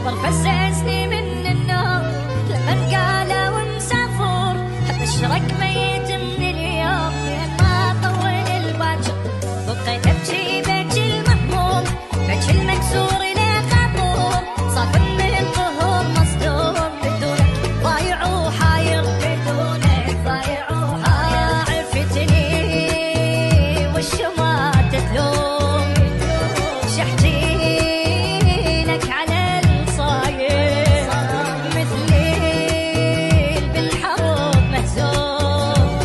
خبر فززني من النوم لما قالوا مسافر ابشرك ميت من اليوم لين ما طول الباكر بقيت ابكي بكي المهموم بكي المكسور لا خطور صافن من قهور مصدوم بدونك ضايع وحاير بدونك ضايع وحاير عرفتني والشمات تلوم شحتي لك على الصاير مثلي بالحروب مهزوم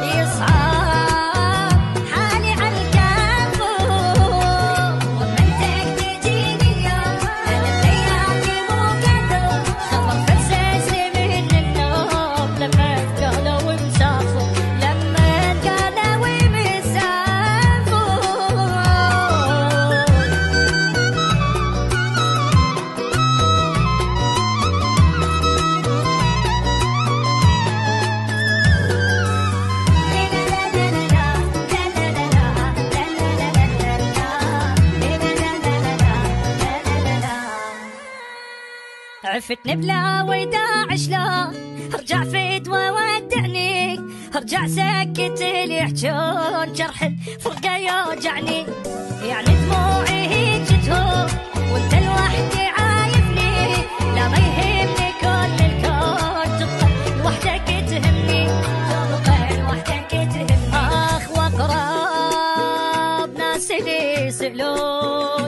يصعب حالي على الكافور ومن تجيني اليوم انا ليالي مو كذوب خبر فززني من النوم لما قالوا مسافر لما قالوا مسافر. عفتني بلا وداع شلون ارجع فدوى ودعني ارجع سكت اللي يحجون جرح الفرقه يوجعني يعني دموعي هيك تهون وانت لوحدي عايفني لا ما يهمني كل الكون تبقى لوحدك تهمني تبقى لوحدك تهمني اخ واقرب ناس اللي يسألون